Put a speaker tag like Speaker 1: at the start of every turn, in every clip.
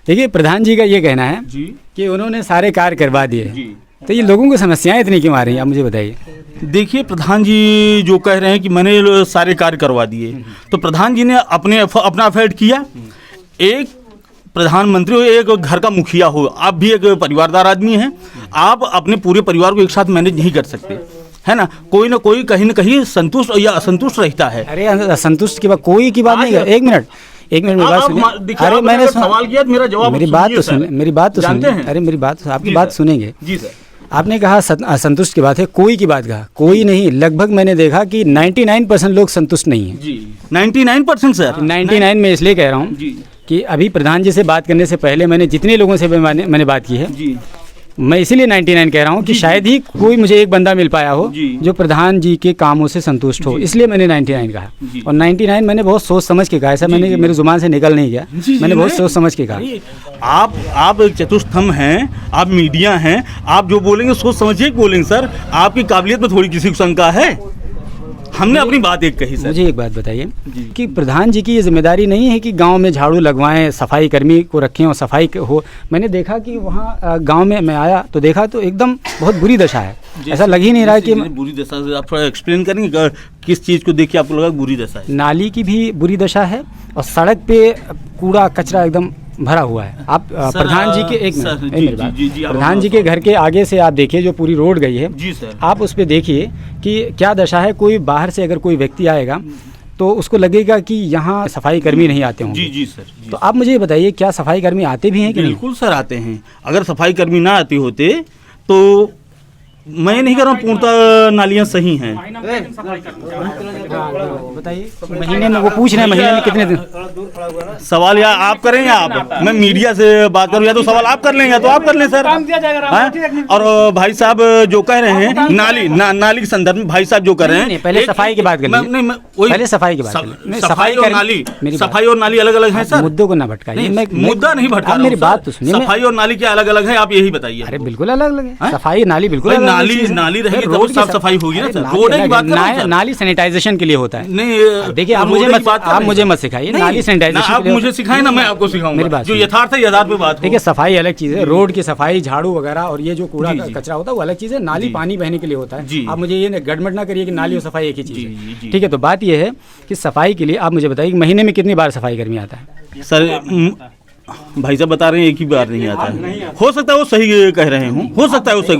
Speaker 1: देखिए प्रधान जी का ये कहना है
Speaker 2: जी
Speaker 1: कि उन्होंने सारे कार्य करवा दिए,
Speaker 2: जी।
Speaker 1: तो ये लोगों को समस्याएं इतनी क्यों आ रही हैं, आप मुझे बताइए।
Speaker 2: देखिए प्रधान जी जो कह रहे हैं कि मैंने सारे कार्य करवा दिए, तो प्रधान जी ने अपना एफर्ट किया। एक प्रधानमंत्री हो, एक घर का मुखिया हो, आप भी एक परिवारदार आदमी हैं, आप अपने पूरे परिवार को एक साथ मैनेज नहीं कर सकते, है ना। कोई ना कोई कहीं ना कहीं संतुष्ट या असंतुष्ट रहता है।
Speaker 1: अरे असंतुष्ट की बात, कोई की बात नहीं है। एक मिनट मेरी बात सुनिए। अरे मैंने
Speaker 2: सवाल किया, मेरा जवाब
Speaker 1: मेरी बात तो सुनिए, मेरी बात तो सुनिए। अरे मेरी बात, आपकी बात सुनेंगे
Speaker 2: जी सर।
Speaker 1: आपने कहा असंतुष्ट की बात है, कोई की बात कहा, कोई नहीं, लगभग मैंने देखा कि 99% लोग संतुष्ट नहीं हैं
Speaker 2: जी। 99% सर।
Speaker 1: 99 में इसलिए कह रहा हूँ कि अभी प्रधान जी से बात करने से पहले मैंने जितने लोगों से मैंने बात की है
Speaker 2: जी,
Speaker 1: मैं इसीलिए 99 कह रहा हूँ कि शायद ही कोई मुझे एक बंदा मिल पाया हो
Speaker 2: जी।
Speaker 1: जो प्रधान जी के कामों से संतुष्ट हो, इसलिए मैंने 99 कहा। और 99 मैंने बहुत सोच समझ के कहा, ऐसा मैंने मेरे जुबान से निकल नहीं गया, मैंने बहुत सोच समझ के कहा।
Speaker 2: आप एक चतुष्थम हैं, आप मीडिया हैं, आप जो बोलेंगे सोच समझिए बोलेंगे सर। आपकी काबिलियत में थोड़ी किसी को शंका है? हमने अपनी बात एक कही सर।
Speaker 1: मुझे एक बात बताइए कि प्रधान जी की ये जिम्मेदारी नहीं है कि गांव में झाड़ू लगवाएं, सफाई कर्मी को रखें और सफाई हो। मैंने देखा कि वहाँ गांव में मैं आया तो देखा तो एकदम बहुत बुरी दशा है, ऐसा लग ही नहीं रहा कि
Speaker 2: बुरी दशा से। आप थोड़ा एक्सप्लेन करेंगे किस चीज़ को देख के आपको लगा बुरी दशा है?
Speaker 1: नाली की भी बुरी दशा है और सड़क पे कूड़ा कचरा एकदम भरा हुआ है। आप प्रधान जी के एक मिनट मेरी बात, प्रधान जी के घर के आगे से आप देखिए जो पूरी रोड गई है
Speaker 2: जी सर,
Speaker 1: आप उस पे देखिए कि क्या दशा है। कोई बाहर से अगर कोई व्यक्ति आएगा तो उसको लगेगा कि यहाँ सफाई कर्मी नहीं आते होंगे।
Speaker 2: जी जी सर जी।
Speaker 1: तो आप मुझे ये बताइए क्या सफाई कर्मी आते भी हैं कि नहीं?
Speaker 2: बिल्कुल सर आते हैं। अगर सफाई कर्मी ना आते होते तो मैं नहीं कर रहा हूँ, पूर्णतः नालियाँ सही हैं।
Speaker 1: बताइए महीने में वो पूछ रहे हैं महीने में कितने दिन?
Speaker 2: सवाल या आप करें या आप, मैं मीडिया से बात करूं, या तो सवाल आप कर लें या तो आप कर लें सर। और भाई साहब जो कह रहे हैं नाली के संदर्भ में भाई साहब जो कर रहे हैं,
Speaker 1: पहले सफाई की बात कर लीजिए। पहले सफाई की बात,
Speaker 2: सफाई और नाली अलग अलग है सर।
Speaker 1: मुद्दों को ना भटकाइए,
Speaker 2: मुद्दा नहीं भटका,
Speaker 1: मेरी बात तो सुनिए।
Speaker 2: सफाई और नाली क्या अलग अलग है, आप यही बताइए।
Speaker 1: अरे बिल्कुल अलग अलग है, सफाई नाली बिल्कुल
Speaker 2: नाली रहेगी तो साफ सफाई होगी ना सर। रोड की बात कर,
Speaker 1: नाली सैनिटाइजेशन के लिए होता है।
Speaker 2: नहीं
Speaker 1: देखिए आप मुझे मत सिखाइए, नाली सैनिटाइजेशन
Speaker 2: आप मुझे सिखाएं ना, मैं आपको सिखाऊंगा। जो यथार्थ है यथार्थ पे बात।
Speaker 1: देखिए सफाई अलग चीज है, रोड की सफाई, झाड़ू वगैरह और ये जो कूड़ा कचरा होता है वो अलग चीज है। नाली पानी बहने के लिए होता है। आप मुझे ये गड़बड़ ना करिए कि नाली और सफाई एक ही चीज है। ठीक है, तो बात ये है कि सफाई के लिए आप मुझे बताइए महीने में कितनी बार सफाई कर्मी आता है?
Speaker 2: सर भाई साहब बता रहे हैं एक ही बार नहीं आता है। हो सकता है वो सही कह रहे हूँ, हो सकता है वो सही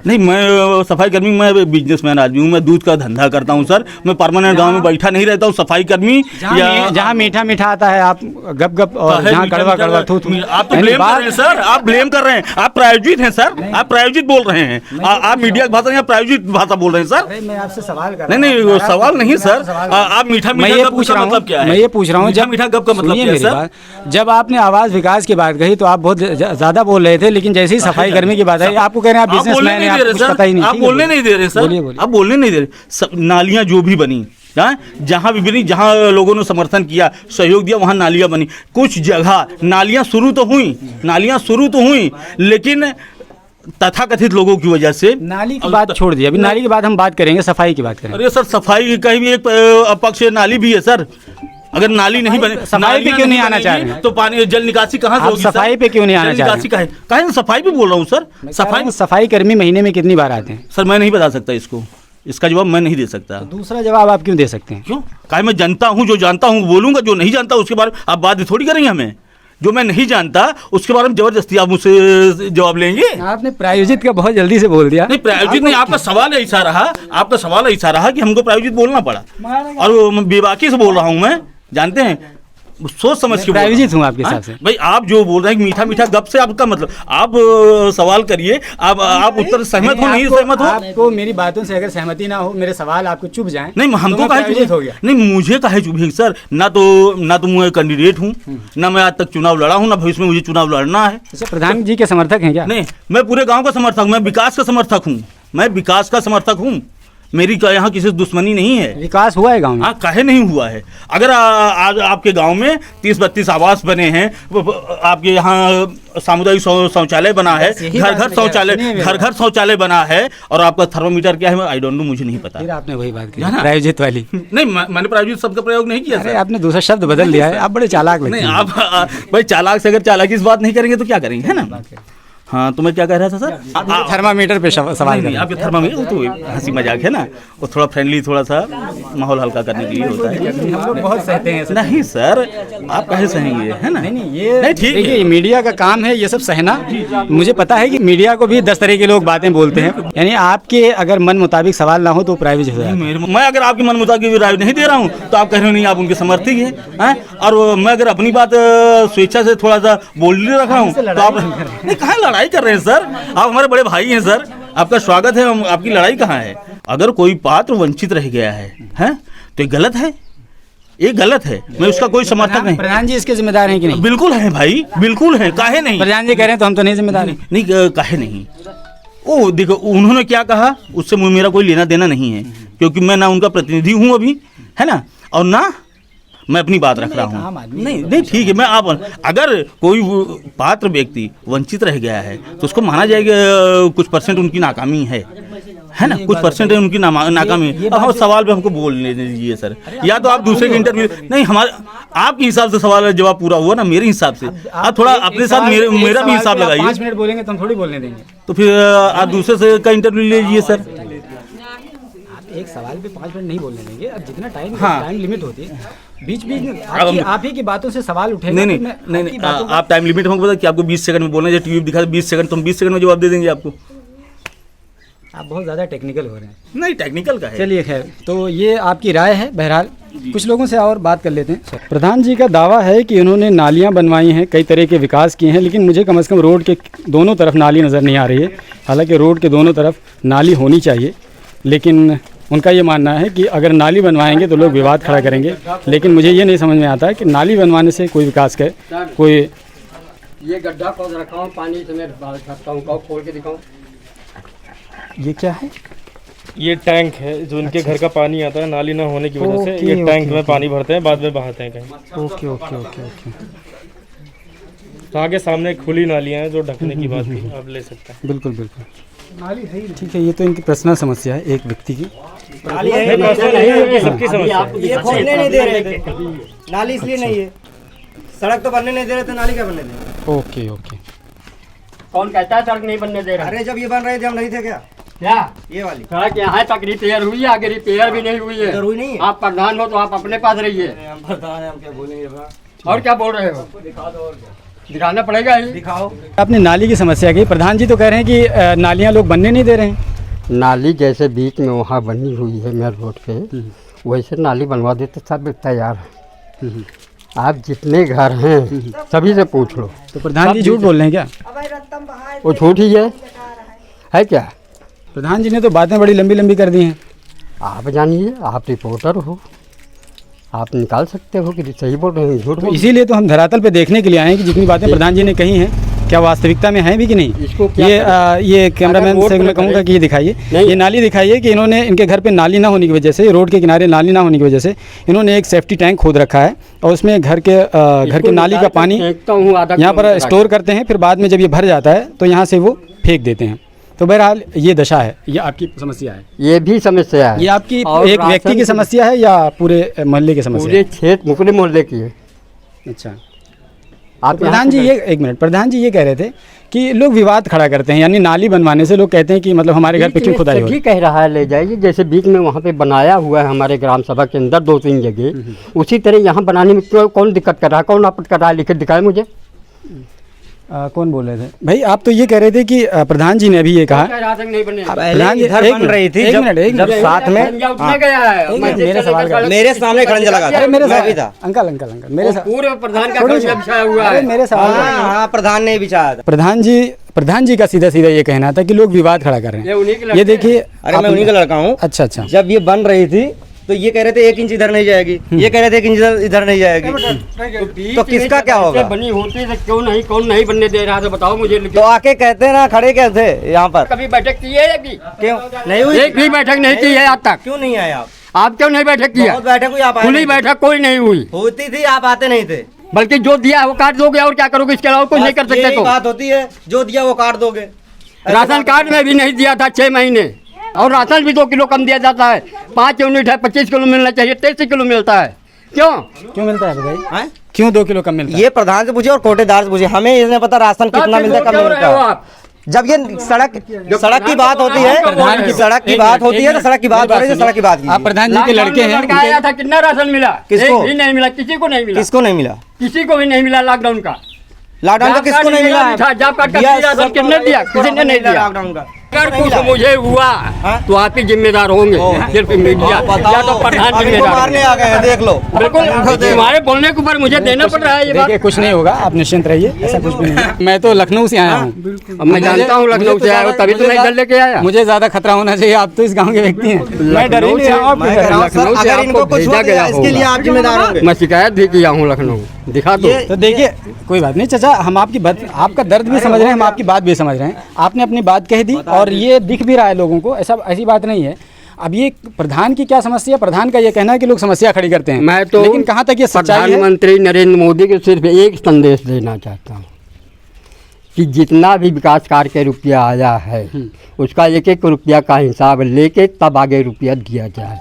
Speaker 2: नहीं। मैं सफाई कर्मी, मैं बिजनेसमैन आदमी हूँ, मैं दूध का धंधा करता हूँ सर। मैं परमानेंट गांव में बैठा नहीं रहता हूँ। सफाई कर्मी या
Speaker 1: जहाँ मीठा मीठा आता है आप गप गप और जहाँ कड़वा कड़वा थू थू,
Speaker 2: आप तो ब्लेम कर रहे हैं सर, आप ब्लेम कर रहे हैं। आप प्रायोजित हैं सर, आप प्रायोजित बोल रहे हैं। आप मीडिया की भाषा या प्रायोजित भाषा बोल रहे हैं सर।
Speaker 1: मैं आपसे सवाल कर रहा हूं।
Speaker 2: नहीं सवाल नहीं सर। आप मीठा मीठा पूछ रहा हूँ, मतलब क्या है?
Speaker 1: मैं ये पूछ रहा हूँ
Speaker 2: जब मीठा गप का मतलब क्या है सर?
Speaker 1: जब आपने आवाज विकास की बात कही तो आप बहुत ज्यादा बोल रहे थे, लेकिन जैसे ही सफाई कर्मी की बात आई आपको कह रहे हैं आप बिजनेसमैन हैं, आपको कुछ पता ही नहीं।
Speaker 2: आप बोलने नहीं दे रहे सर, आप बोलने नहीं दे रहे। नालियां जो भी बनी जहाँ भी बनी, जहाँ लोगों ने समर्थन किया, सहयोग दिया, वहाँ नालियां बनी। कुछ जगह नालियां शुरू तो हुई, लेकिन तथाकथित लोगों की वजह से
Speaker 1: नाली की बात छोड़ दी। अभी नाली की बात हम बात करेंगे, सफाई की बात करेंगे।
Speaker 2: अरे सर सफाई का भी एक पक्ष नाली भी है सर। अगर नाली नहीं बने,
Speaker 1: सफाई पे क्यों नहीं आना चाह रहे हैं?
Speaker 2: तो पानी जल निकासी कहाँ से होगी?
Speaker 1: सफाई पे क्यों नहीं आना चाह रहे हैं?
Speaker 2: कहीं सफाई पे बोल रहा हूँ सर।
Speaker 1: सफाई कर्मी महीने में कितनी बार आते हैं?
Speaker 2: सर मैं नहीं बता सकता इसका जवाब मैं नहीं दे सकता।
Speaker 1: तो दूसरा जवाब आप क्यों दे सकते हैं?
Speaker 2: क्यों? कहीं मैं जानता हूँ, जो जानता हूँ बोलूंगा, जो नहीं जानता उसके बारे में आप बात थोड़ी करेंगे। हमें जो मैं नहीं जानता उसके बारे में जबरदस्ती आप मुझसे जवाब लेंगे?
Speaker 1: आपने प्रायोजित का बहुत जल्दी से बोल दिया।
Speaker 2: नहीं प्रायोजित नहीं, आपका सवाल ऐसा रहा कि हमको प्रायोजित बोलना पड़ा, और बेबाकी से बोल रहा हूँ मैं। जानते हैं, सोच समझ के
Speaker 1: प्रायोजित हूँ आपके हिसाब से।
Speaker 2: भाई आप जो बोल रहे हैं मीठा मीठा गप से आपका मतलब, आप सवाल करिए, आप उत्तर सहमत हो नहीं सहमत हो?
Speaker 1: आपको मेरी बातों से अगर सहमति ना हो, मेरे सवाल आपको चुभ जाए,
Speaker 2: नहीं हमको काहे हो गया? नहीं मुझे काहे चुभेंगे सर? ना तो मैं कैंडिडेट हूँ, ना मैं आज तक चुनाव लड़ा हूँ, ना भविष्य में मुझे चुनाव लड़ना है।
Speaker 1: प्रधान जी के समर्थक हैं क्या?
Speaker 2: नहीं, मैं पूरे गाँव का समर्थक हूँ, मैं विकास का समर्थक हूँ, मेरी यहाँ किसी से दुश्मनी नहीं है।
Speaker 1: विकास हुआ है गांव में?
Speaker 2: हाँ, काहे नहीं हुआ है। अगर आज आपके गांव में 30-32 आवास बने हैं, आपके यहाँ सामुदायिक शौचालय बना है, घर घर शौचालय बना है, और आपका थर्मोमीटर क्या है आई डोंट नो, मुझे नहीं पता।
Speaker 1: फिर आपने वही बात की प्रायोजित वाली।
Speaker 2: नहीं, मैंने प्रायोजित शब्द का प्रयोग नहीं किया।
Speaker 1: आपने दूसरा शब्द बदल दिया है, आप बड़े चालाक लगते हैं।
Speaker 2: नहीं, आप भाई चालाक से अगर चालाकी इस बात नहीं करेंगे तो क्या करेंगे, है ना। हाँ, तो मैं क्या कह रहा था सर,
Speaker 1: थर्मामीटर पे सवाल
Speaker 2: नहीं, आपके थर्मामीटर वो तो हंसी मजाक है ना, वो थोड़ा फ्रेंडली, थोड़ा सा माहौल हल्का करने के लिए होता है।
Speaker 1: हम लोग बहुत सहते हैं।
Speaker 2: नहीं सर, आप कैसे सहेंगे, है ना।
Speaker 1: नहीं, ये ठीक है, मीडिया का काम है ये सब सहना। मुझे पता है कि मीडिया को भी 10 तरह के लोग बातें बोलते हैं, यानी आपके अगर मन मुताबिक सवाल ना हो तो प्राइवेट हो जाए।
Speaker 2: मैं अगर आपके मन मुताबिक राय नहीं दे रहा हूँ तो आप कह रहे हो नहीं, आप उनके समर्थक हैं, और मैं अगर अपनी बात स्वेच्छा से थोड़ा सा बोल रख रहा हूँ तो आप कहाँ लड़ाई कर रहे हैं सर। आप हमारे बड़े भाई हैं सर, आपका स्वागत है, आपकी लड़ाई कहाँ है। अगर कोई पात्र वंचित रह गया है तो ये गलत है, ये गलत है। मैं उसका कोई समर्थक नहीं।
Speaker 1: प्रधान जी इसके जिम्मेदार हैं कि नहीं?
Speaker 2: बिल्कुल है भाई, बिल्कुल है, काहे नहीं।
Speaker 1: प्रधान जी कह रहे हैं तो हम तो नहीं जिम्मेदार हैं।
Speaker 2: नहीं, काहे नहीं। ओ देखो, उन्होंने क्या कहा उससे मेरा कोई लेना देना नहीं है, क्योंकि मैं ना उनका प्रतिनिधि हूँ अभी, है ना, और ना मैं अपनी बात रख रहा हूँ। नहीं, ठीक है, मैं आप अगर कोई पात्र व्यक्ति वंचित रह गया है तो उसको माना जाएगा कुछ परसेंट उनकी नाकामी है ना, कुछ परसेंट है उनकी नाकामी है। अब सवाल पे हमको बोलने दीजिए सर, या तो आप दूसरे के इंटरव्यू नहीं, हमारे आपके हिसाब से सवाल जवाब पूरा हुआ ना, मेरे हिसाब से आप थोड़ा अपने साथ मेरा भी हिसाब लगाइए।
Speaker 1: 5 मिनट बोलेंगे तो हम थोड़ी बोलने देंगे,
Speaker 2: तो फिर आप दूसरे से का इंटरव्यू ले लीजिए सर।
Speaker 1: एक सवाल पे 5 मिनट नहीं बोलने देंगे, अब जितना टाइम लिमिट होती है, बीच में आप ही की बातों से सवाल उठेगा।
Speaker 2: नहीं, आप टाइम लिमिट हमको पता कि आपको 20 सेकंड में बोलना है, टीवी दिखा 20 सेकंड, तो हम 20 सेकंड में जवाब दे देंगे आपको।
Speaker 1: आप बहुत ज़्यादा टेक्निकल हो रहे हैं।
Speaker 2: नहीं, टेक्निकल का है।
Speaker 1: चलिए खैर, तो ये आपकी राय है। बहरहाल कुछ लोगों से और बात कर लेते हैं। प्रधान जी का दावा है कि उन्होंने नालियाँ बनवाई हैं, कई तरह के विकास किए हैं, लेकिन मुझे कम से कम रोड के दोनों तरफ नाली नज़र नहीं आ रही है। हालांकि रोड के दोनों तरफ नाली होनी चाहिए, लेकिन उनका ये मानना है कि अगर नाली बनवाएंगे तो लोग विवाद खड़ा करेंगे। लेकिन मुझे ये नहीं समझ में आता है कि नाली बनवाने से कोई विकास करे। कोई
Speaker 3: ये गड्ढा खोद रखा हूँ, पानी से मैं सकता हूँ, खोल के दिखाऊँ।
Speaker 1: ये क्या है?
Speaker 4: ये टैंक है जो इनके घर का पानी आता है, नाली ना होने की वजह से ये टैंक में पानी भरते हैं, बाद में बहाते हैं कहीं।
Speaker 1: Okay okay okay okay.
Speaker 4: तो आगे सामने खुली नालियाँ हैं जो ढकने की बात थी, आप ले सकते हैं।
Speaker 1: बिल्कुल बिल्कुल, ठीक है। ये तो इनकी पर्सनल समस्या है, एक व्यक्ति की।
Speaker 4: नाली है, सबकी समस्या है।
Speaker 5: ये खोलने नहीं दे रहे थे, नाली इसलिए नहीं है, सड़क तो बनने नहीं दे रहे थे, नाली क्या बनने दे रहे?
Speaker 1: Okay okay.
Speaker 3: कौन कहता है सड़क नहीं बनने दे रहा?
Speaker 5: अरे जब ये बन रहे थे हम नहीं थे क्या?
Speaker 3: क्या
Speaker 5: ये वाली
Speaker 3: सड़क यहाँ तक रिपेयर हुई है, आगे रिपेयर भी नहीं हुई है।
Speaker 5: हुई नहीं है।
Speaker 3: आप प्रधान हो तो आप अपने पास रहिए।
Speaker 5: हम प्रधान हैं, हम क्या बोलेंगे?
Speaker 3: और क्या बोल रहे हो?
Speaker 5: दिखा दो, और क्या
Speaker 3: दिखाना पड़ेगा ही।
Speaker 5: दिखाओ।
Speaker 1: आपने नाली की समस्या की, प्रधान जी तो कह रहे हैं कि नालियाँ लोग बनने नहीं दे रहे हैं।
Speaker 6: नाली जैसे बीच में वहाँ बनी हुई है मेन रोड पे, वैसे नाली बनवा देते, सब तैयार है। आप जितने घर हैं सभी से पूछ लो।
Speaker 1: तो प्रधान जी झूठ बोल रहे हैं क्या?
Speaker 6: वो झूठ ही है क्या?
Speaker 1: प्रधान जी ने तो बातें बड़ी लंबी लंबी कर दी हैं।
Speaker 6: आप जानिए, आप रिपोर्टर हो, आप निकाल सकते हो कि सही बोल रहे हैं झूठ बोल।
Speaker 1: इसीलिए तो हम धरातल पे देखने के लिए आए हैं कि जितनी बातें प्रधान जी ने कही हैं क्या वास्तविकता में है भी कि नहीं।
Speaker 6: इसको
Speaker 1: ये कैमरामैन से मैं कहूँगा कि ये दिखाइए, ये नाली दिखाइए कि इन्होंने इनके घर पे नाली ना होने की वजह से, रोड के किनारे नाली ना होने की वजह से इन्होंने एक सेफ्टी टैंक खोद रखा है और उसमें घर के नाली का पानी यहाँ पर स्टोर करते हैं, फिर बाद में जब ये भर जाता है तो यहाँ से वो फेंक देते हैं। तो बहरहाल ये दशा है, ये आपकी समस्या है।
Speaker 6: ये भी समस्या है।
Speaker 1: ये आपकी एक व्यक्ति की समस्या है या पूरे मोहल्ले की समस्या है?
Speaker 6: पूरे क्षेत्र पूरे मोहल्ले की है।
Speaker 1: अच्छा, आप प्रधान जी ये एक मिनट, प्रधान जी ये कह रहे थे कि लोग विवाद खड़ा करते हैं, यानी नाली बनवाने से लोग कहते हैं कि मतलब हमारे घर पे क्यों खुदाई हो रही है?
Speaker 6: कह रहा है ले जाइए, जैसे बीच में वहाँ पे बनाया हुआ है हमारे ग्राम सभा के अंदर 2-3 जगह, उसी तरह यहाँ बनाने में क्यों, कौन दिक्कत कर रहा है, कौन आपत्ति कर रहा है, लिख दिखाए मुझे।
Speaker 1: कौन बोल रहे थे भाई? आप तो ये कह रहे थे कि प्रधान जी ने अभी ये कहा
Speaker 5: प्रधान जी इधर बन रही थी, जब साथ में मेरे सामने खड़ंजा लगा था, मैं भी था।
Speaker 1: अंकल मेरे साथ
Speaker 3: पूरे प्रधान का खर्चा बिछाया हुआ है।
Speaker 1: मेरे साथ
Speaker 5: हाँ, प्रधान ने बिछाया था।
Speaker 1: प्रधान जी का सीधा ये कहना था कि लोग विवाद खड़ा कर रहे हैं। ये देखिए,
Speaker 5: अरे मैं उन्हीं का लड़का हूँ।
Speaker 1: अच्छा,
Speaker 5: जब ये बन रही थी तो ये कह रहे थे 1 इंच इधर नहीं जाएगी, ये कह रहे थे 1 इंच इधर नहीं जाएगी, तो किसका क्या होगा?
Speaker 3: बनी होती तो क्यों नहीं, कौन नहीं बनने दे रहा था बताओ मुझे।
Speaker 5: तो आके कहते ना, खड़े कैसे यहाँ पर?
Speaker 3: कभी बैठक की है अभी?
Speaker 5: क्यों नहीं हुई?
Speaker 3: एक भी बैठक नहीं की है आज तक।
Speaker 5: क्यों नहीं आए आप?
Speaker 3: आप क्यों नहीं बैठक किया?
Speaker 5: बहुत बैठक हुई, आप आए
Speaker 3: खुली
Speaker 5: नहीं।
Speaker 3: बैठक कोई नहीं हुई।
Speaker 5: होती थी, आप आते नहीं थे।
Speaker 3: बल्कि जो दिया है वो काट दोगे और क्या करोगे, इसके अलावा कुछ नहीं कर सकते।
Speaker 5: यही
Speaker 3: तो
Speaker 5: बात होती है, जो दिया वो काट दोगे।
Speaker 3: राशन कार्ड में भी नहीं दिया था 6 महीने, और राशन भी 2 किलो कम दिया जाता है। 5 यूनिट है, 25 किलो मिलना चाहिए, 23 किलो मिलता है। क्यों
Speaker 1: मिलता है बताइए?
Speaker 5: हैं?
Speaker 1: क्यों 2 किलो कम मिलता है?
Speaker 5: ये प्रधान से पूछे और कोटेदार से पूछे, हमें इसने पता राशन कितना मिलता है, कम
Speaker 3: क्यों
Speaker 5: मिलता
Speaker 3: रहे हो
Speaker 5: है।
Speaker 3: आप?
Speaker 5: जब ये सड़क की बात होती है,
Speaker 3: प्रधान की
Speaker 5: सड़क की बात होती है तो सड़क की बात हो रही है, सड़क की बात
Speaker 1: आप प्रधान जी के लड़के हैं।
Speaker 3: लड़का आया था, कितना राशन मिला?
Speaker 5: किसको?
Speaker 3: एक भी नहीं मिला, किसी को नहीं मिला,
Speaker 5: किसको नहीं मिला?
Speaker 3: किसी को भी नहीं मिला। लॉकडाउन का
Speaker 5: लॉकडाउन का किसको नहीं मिला?
Speaker 3: जॉब कार्ड का राशन किसने दिया? किसी ने नहीं दिया।
Speaker 5: लॉकडाउन का
Speaker 3: अगर कुछ मुझे हुआ तो आप ही जिम्मेदार होंगे, सिर्फ मीडिया या तो प्रधान
Speaker 5: अभी तो
Speaker 3: जिम्मेदार।
Speaker 5: मारने आ गए हैं, देख लो।
Speaker 3: बिल्कुल, तुम्हारे बोलने के ऊपर मुझे देना पड़ रहा है ये बात।
Speaker 1: देखिए कुछ नहीं होगा, आप निश्चिंत रहिए, ऐसा कुछ भी नहीं है। मैं तो लखनऊ से आया हूँ।
Speaker 3: अब मैं जानता हूँ लखनऊ से आया हूँ, तभी तो नहीं डर लेके आया।
Speaker 1: मुझे ज्यादा खतरा होना चाहिए, आप तो इस गांव के व्यक्ति हैं। मैं डर ही नहीं रहा हूँ, आप
Speaker 5: मैं
Speaker 1: क्यों डर रहे हैं?
Speaker 3: लखनऊ से
Speaker 5: अगर इनको
Speaker 3: आपको
Speaker 5: कुछ
Speaker 3: भेजा
Speaker 5: हो
Speaker 3: गया
Speaker 5: गया इसके लिए आप जिम्मेदार होंगे।
Speaker 3: मैं शिकायत भी किया हूँ लखनऊ, दिखा दो।
Speaker 1: तो देखिए कोई बात नहीं चाचा, हम आपकी बात, आपका दर्द भी समझ रहे हैं, हम आपकी बात भी समझ रहे हैं। आपने अपनी बात कह दी और ये दिख भी रहा है लोगों को, ऐसी बात नहीं है। अब ये प्रधान की क्या समस्या, प्रधान का ये कहना है कि लोग समस्या खड़ी करते हैं।
Speaker 3: मैं तो
Speaker 1: लेकिन कहाँ तक ये सच्चाई है?
Speaker 3: प्रधानमंत्री नरेंद्र मोदी को सिर्फ एक संदेश देना चाहता हूँ कि जितना भी विकास कार्य के रुपया आया है उसका 1-1 रुपया का हिसाब लेके तब आगे रुपया दिया जाए।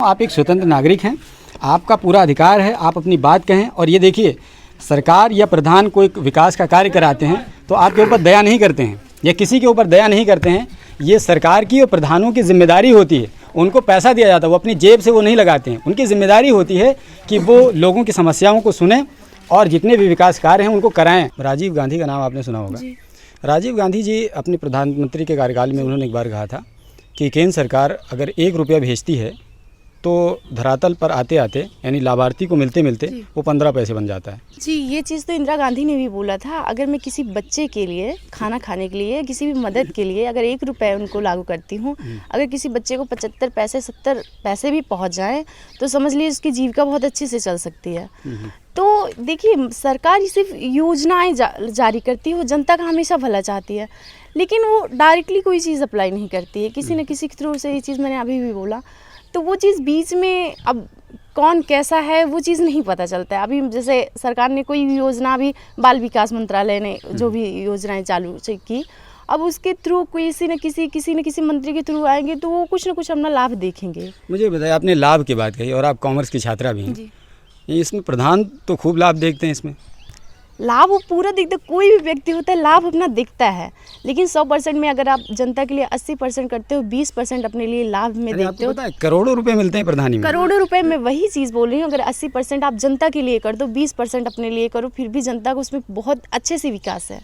Speaker 1: आप एक स्वतंत्र नागरिक हैं, आपका पूरा अधिकार है, आप अपनी बात कहें। और ये देखिए, सरकार या प्रधान कोई विकास का कार्य कराते हैं तो आपके ऊपर दया नहीं करते हैं या किसी के ऊपर दया नहीं करते हैं। ये सरकार की और प्रधानों की जिम्मेदारी होती है, उनको पैसा दिया जाता है, वो अपनी जेब से वो नहीं लगाते हैं। उनकी जिम्मेदारी होती है कि वो लोगों की समस्याओं को सुने और जितने भी विकास कार्य हैं उनको कराएं। राजीव गांधी का नाम आपने सुना होगा। राजीव गांधी जी अपने प्रधानमंत्री के कार्यकाल में उन्होंने एक बार कहा था कि केंद्र सरकार अगर 1 रुपया भेजती है तो धरातल पर आते आते यानी लाभार्थी को मिलते मिलते वो 15 पैसे बन जाता है।
Speaker 7: जी, ये चीज़ तो इंदिरा गांधी ने भी बोला था। अगर मैं किसी बच्चे के लिए खाना खाने के लिए, किसी भी मदद के लिए अगर 1 रुपये उनको लागू करती हूँ, अगर किसी बच्चे को 75 पैसे 70 पैसे भी पहुँच जाएँ तो समझ लीजिए उसकी जीविका बहुत अच्छे से चल सकती है। तो देखिए, सरकार सिर्फ योजनाएं जारी करती है, वो जनता का हमेशा भला चाहती है, लेकिन वो डायरेक्टली कोई चीज़ अप्लाई नहीं करती है। किसी न किसी के थ्रू से, ये चीज़ मैंने अभी भी बोला, तो वो चीज़ बीच में अब कौन कैसा है वो चीज़ नहीं पता चलता है। अभी जैसे सरकार ने कोई योजना, अभी बाल विकास मंत्रालय ने जो भी योजनाएं चालू की, अब उसके थ्रू किसी न किसी मंत्री के थ्रू आएंगे तो वो कुछ न कुछ अपना लाभ देखेंगे।
Speaker 1: मुझे बताइए, आपने लाभ की बात कही और आप कॉमर्स की छात्रा भी हैं, इसमें प्रधान तो खूब लाभ देखते हैं। इसमें
Speaker 7: लाभ वो पूरा दिखता, कोई भी व्यक्ति होता है लाभ अपना दिखता है, लेकिन 100% में अगर आप जनता के लिए 80% करते हो, 20% अपने लिए लाभ में देखते हो।
Speaker 1: पता है करोड़ों रुपए मिलते हैं प्रधानी में।
Speaker 7: करोड़ों रुपए में वही चीज़ बोल रही हूँ। अगर 80% आप जनता के लिए कर दो, 20% अपने लिए करो, फिर भी जनता को उसमें बहुत अच्छे से विकास है।